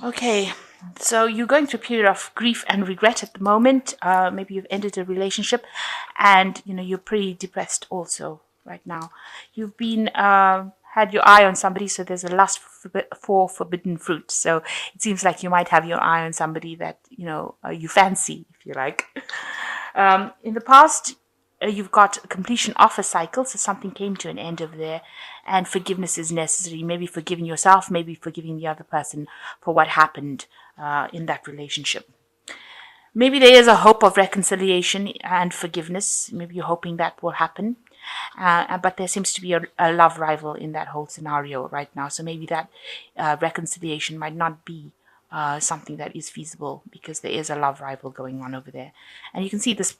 Okay, so you're going through a period of grief and regret at the moment. Maybe you've ended a relationship, and you're pretty depressed also right now. You've been had your eye on somebody, so there's a lust for forbidden fruit. So it seems like you might have your eye on somebody that you fancy, if you like. In the past, you've got a completion of a cycle, so something came to an end over there, and forgiveness is necessary. Maybe forgiving yourself, maybe forgiving the other person for what happened in that relationship. Maybe there is a hope of reconciliation and forgiveness. Maybe you're hoping that will happen. But there seems to be a love rival in that whole scenario right now. So maybe that reconciliation might not be something that is feasible because there is a love rival going on over there. And you can see this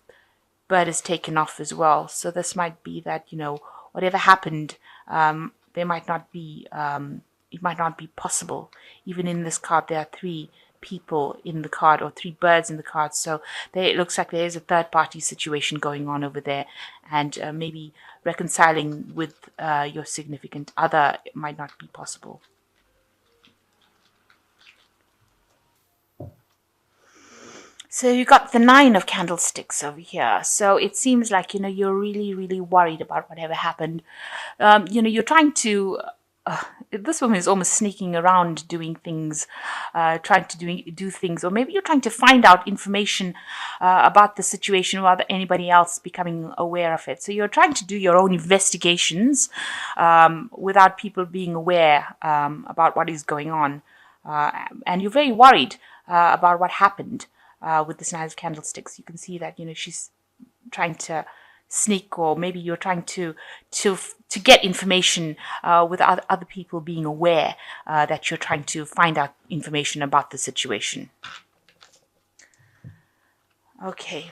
bird is taken off as well. So this might be that, whatever happened, there might not be, it might not be possible. Even in this card, there are 3 people in the card, or 3 birds in the card. So it looks like there is a third party situation going on over there, and maybe reconciling with your significant other might not be possible. So you got the 9 of candlesticks over here. So it seems like, you're really, really worried about whatever happened. You're trying to, this woman is almost sneaking around doing things, trying to do things, or maybe you're trying to find out information about the situation without anybody else becoming aware of it. So you're trying to do your own investigations without people being aware about what is going on. And you're very worried about what happened. With this 9 of candlesticks, you can see that she's trying to sneak, or maybe you're trying to get information without other people being aware that you're trying to find out information about the situation. Okay.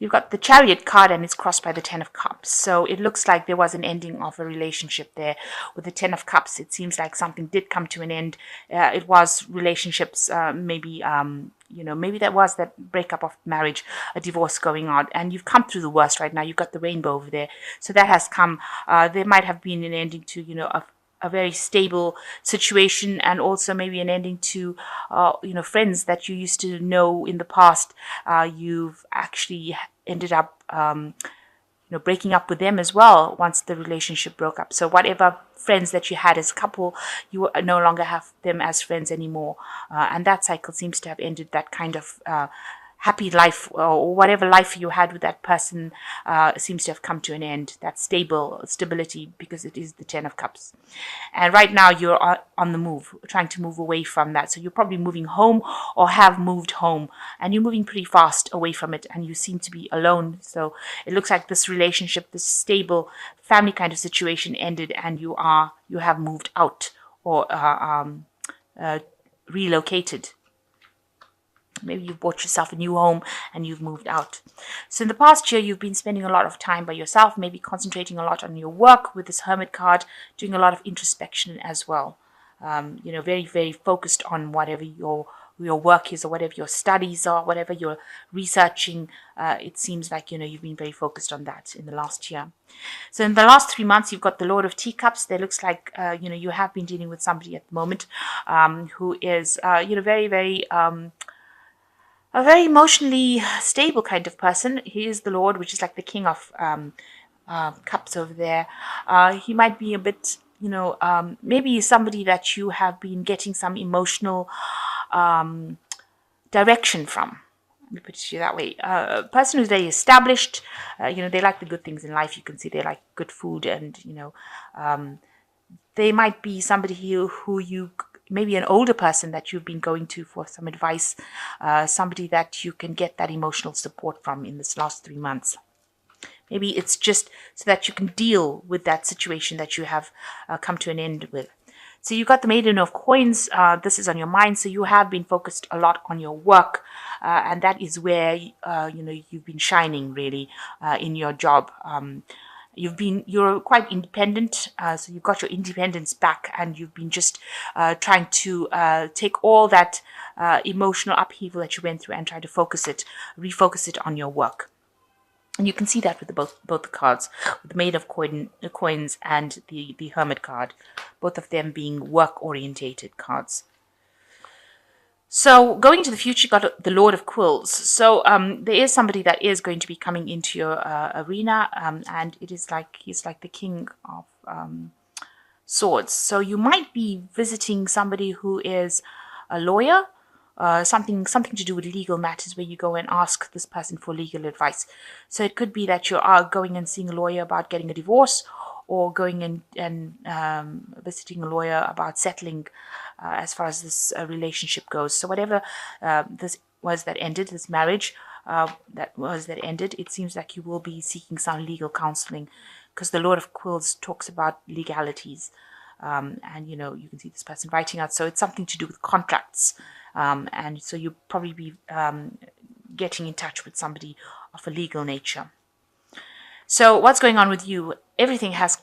You've got the Chariot card, and it's crossed by the 10 of Cups. So it looks like there was an ending of a relationship there. With the 10 of Cups, it seems like something did come to an end. It was relationships, maybe there was that breakup of marriage, a divorce going on, and you've come through the worst right now. You've got the rainbow over there. So that has come. There might have been an ending to, a very stable situation, and also maybe an ending to friends that you used to know in the past. You've actually ended up breaking up with them as well once the relationship broke up. So whatever friends that you had as a couple, you no longer have them as friends anymore, and that cycle seems to have ended. That kind of happy life, or whatever life you had with that person, seems to have come to an end. That stability, because it is the 10 of Cups. And right now you're on the move, trying to move away from that. So you're probably moving home, or have moved home, and you're moving pretty fast away from it, and you seem to be alone. So it looks like this relationship, this stable family kind of situation ended, and you have moved out, or relocated. Maybe you've bought yourself a new home and you've moved out. So in the past year, you've been spending a lot of time by yourself, maybe concentrating a lot on your work with this Hermit card, doing a lot of introspection as well. Very, very focused on whatever your work is, or whatever your studies are, whatever you're researching. It seems like, you've been very focused on that in the last year. So in the last 3 months, you've got the Lord of Teacups. There looks like, you have been dealing with somebody at the moment who is, very, very... a very emotionally stable kind of person. He is the Lord, which is like the King of Cups over there. He might be a bit, maybe somebody that you have been getting some emotional direction from. Let me put it to you that way. A person who's very established, they like the good things in life. You can see they like good food, and, they might be somebody who you... maybe an older person that you've been going to for some advice, somebody that you can get that emotional support from in this last 3 months. Maybe it's just so that you can deal with that situation that you have come to an end with. So you got the Maiden of Coins. This is on your mind. So you have been focused a lot on your work, and that is where you've been shining really in your job. You're quite independent, so you've got your independence back, and you've been just trying to take all that emotional upheaval that you went through and try to refocus it on your work. And you can see that with both the cards, with the Maid of Coins and the Hermit card, both of them being work-orientated cards. So going into the future, you got the Lord of Quills. So there is somebody that is going to be coming into your arena, and it is like he's like the King of Swords. So you might be visiting somebody who is a lawyer, something to do with legal matters, where you go and ask this person for legal advice. So it could be that you are going and seeing a lawyer about getting a divorce, or going and visiting a lawyer about settling as far as this relationship goes. So whatever this was that ended, this marriage that ended, it seems like you will be seeking some legal counseling, because the Lord of Quills talks about legalities. And you can see this person writing out, so it's something to do with contracts, and so you'll probably be getting in touch with somebody of a legal nature. So what's going on with you? Everything has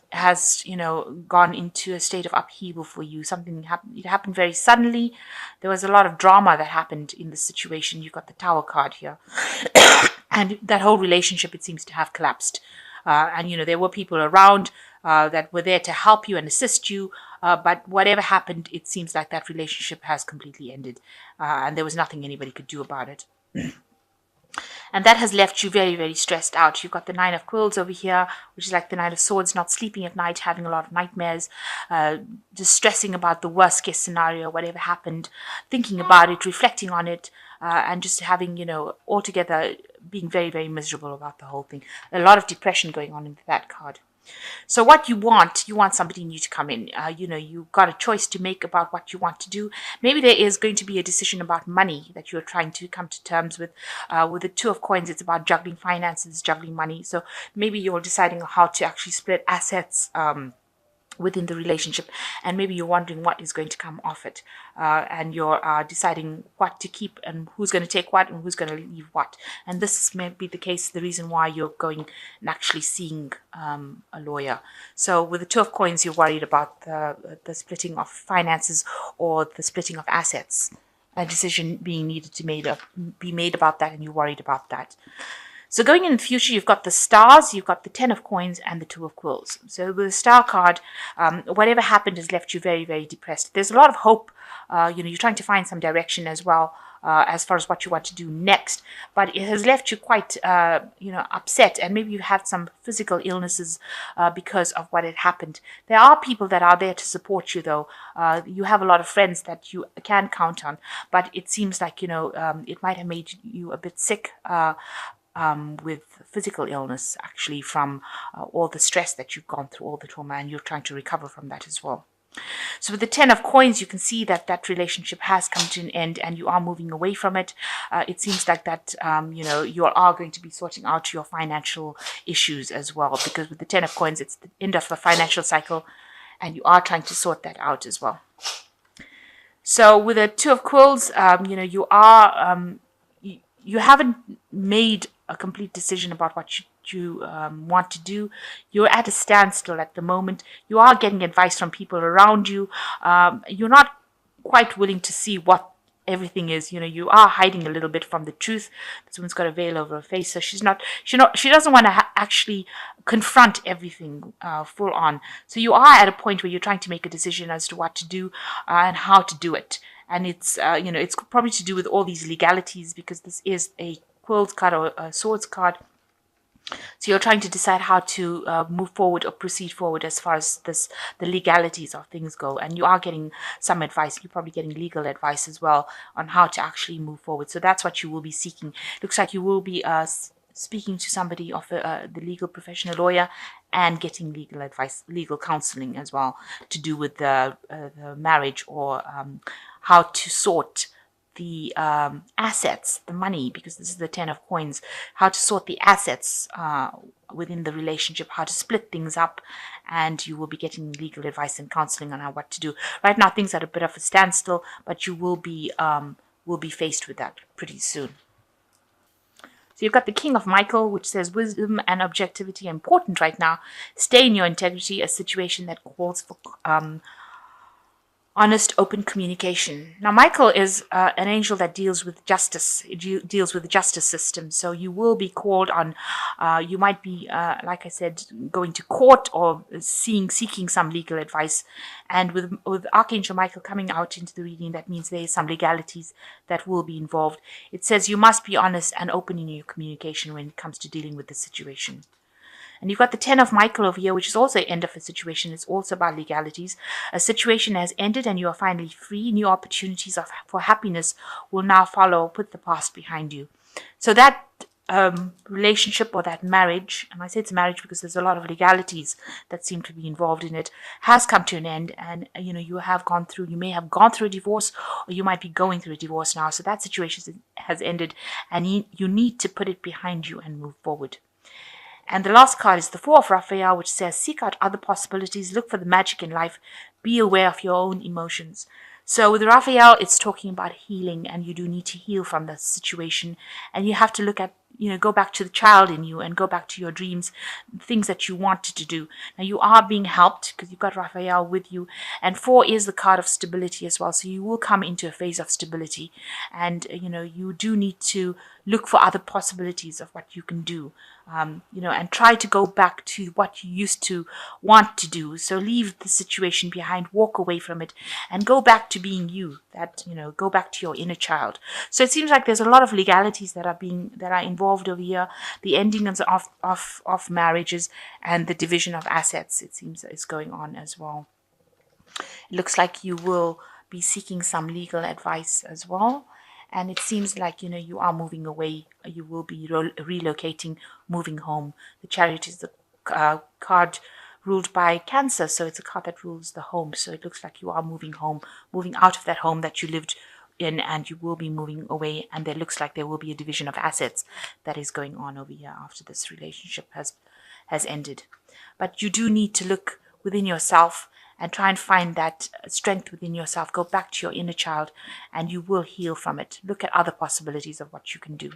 gone into a state of upheaval for you. Something happened. It happened very suddenly. There was a lot of drama that happened in this situation. You got the Tower card here, and that whole relationship, it seems to have collapsed. And there were people around that were there to help you and assist you. But whatever happened, it seems like that relationship has completely ended, and there was nothing anybody could do about it. And that has left you very, very stressed out. You've got the Nine of Quills over here, which is like the Knight of Swords, not sleeping at night, having a lot of nightmares, just stressing about the worst case scenario, whatever happened, thinking about it, reflecting on it, and just having, altogether being very, very miserable about the whole thing. A lot of depression going on in that card. So what you want somebody new to come in. You've got a choice to make about what you want to do. Maybe there is going to be a decision about money that you're trying to come to terms with. With the Two of Coins, it's about juggling finances, juggling money. So maybe you're deciding how to actually split assets within the relationship, and maybe you're wondering what is going to come off it, and you're deciding what to keep and who's going to take what and who's going to leave what. And this may be the case, the reason why you're going and actually seeing a lawyer. So with the Two of Coins, you're worried about the splitting of finances or the splitting of assets, a decision being needed to be made about that, and you're worried about that. So going in the future, you've got the Stars, you've got the Ten of Coins, and the Two of Quills. So with the Star card, whatever happened has left you very, very depressed. There's a lot of hope. You're trying to find some direction as well, as far as what you want to do next. But it has left you quite, upset. And maybe you had some physical illnesses because of what had happened. There are people that are there to support you, though. You have a lot of friends that you can count on. But it seems like, it might have made you a bit sick, with physical illness, actually, from all the stress that you've gone through, all the trauma, and you're trying to recover from that as well. So with the Ten of Coins, you can see that relationship has come to an end and you are moving away from it. It seems like that, you are going to be sorting out your financial issues as well, because with the Ten of Coins, it's the end of the financial cycle and you are trying to sort that out as well. So with the Two of Quills, you haven't made a complete decision about what you want to do. You're at a standstill at the moment. You are getting advice from people around you. You're not quite willing to see what everything is. You are hiding a little bit from the truth. This one's got a veil over her face, so she doesn't want to actually confront everything full on. So you are at a point where you're trying to make a decision as to what to do and how to do it. And it's it's probably to do with all these legalities, because this is a Quills card or a Swords card. So you're trying to decide how to move forward or proceed forward as far as the legalities of things go. And you are getting some advice. You're probably getting legal advice as well on how to actually move forward. So that's what you will be seeking. Looks like you will be speaking to somebody of the legal professional lawyer and getting legal advice, legal counseling as well, to do with the marriage or how to sort the assets, the money, because this is the Ten of Coins, how to sort the assets within the relationship, how to split things up, and you will be getting legal advice and counseling on what to do. Right now, things are at a bit of a standstill, but you will be faced with that pretty soon. So you've got the King of Michael, which says wisdom and objectivity are important right now. Stay in your integrity, a situation that calls for honest, open communication. Now, Michael is an angel that deals with justice. It deals with the justice system. So you will be called on. You might be, like I said, going to court or seeking some legal advice. And with Archangel Michael coming out into the reading, that means there is some legalities that will be involved. It says you must be honest and open in your communication when it comes to dealing with the situation. And you've got the 10 of Michael over here, which is also the end of a situation. It's also about legalities. A situation has ended and you are finally free. New opportunities for happiness will now follow. Put the past behind you. So that relationship or that marriage, and I say it's marriage because there's a lot of legalities that seem to be involved in it, has come to an end. And, you know, you may have gone through a divorce, or you might be going through a divorce now. So that situation has ended and you need to put it behind you and move forward. And the last card is the Four of Raphael, which says, seek out other possibilities, look for the magic in life, be aware of your own emotions. So with Raphael, it's talking about healing, and you do need to heal from that situation. And you have to look at, go back to the child in you and go back to your dreams, things that you wanted to do. Now you are being helped because you've got Raphael with you. And 4 is the card of stability as well. So you will come into a phase of stability. And, you do need to look for other possibilities of what you can do. And try to go back to what you used to want to do. So leave the situation behind, walk away from it, and go back to being you. Go back to your inner child. So it seems like there's a lot of legalities that are involved over here. The ending of marriages and the division of assets, it seems, is going on as well. It looks like you will be seeking some legal advice as well. And it seems like, you are moving away. You will be relocating, moving home. The Chariot is the card ruled by Cancer. So it's a card that rules the home. So it looks like you are moving home, moving out of that home that you lived in, and you will be moving away. And there looks like there will be a division of assets that is going on over here after this relationship has ended. But you do need to look within yourself and try and find that strength within yourself. Go back to your inner child and you will heal from it. Look at other possibilities of what you can do.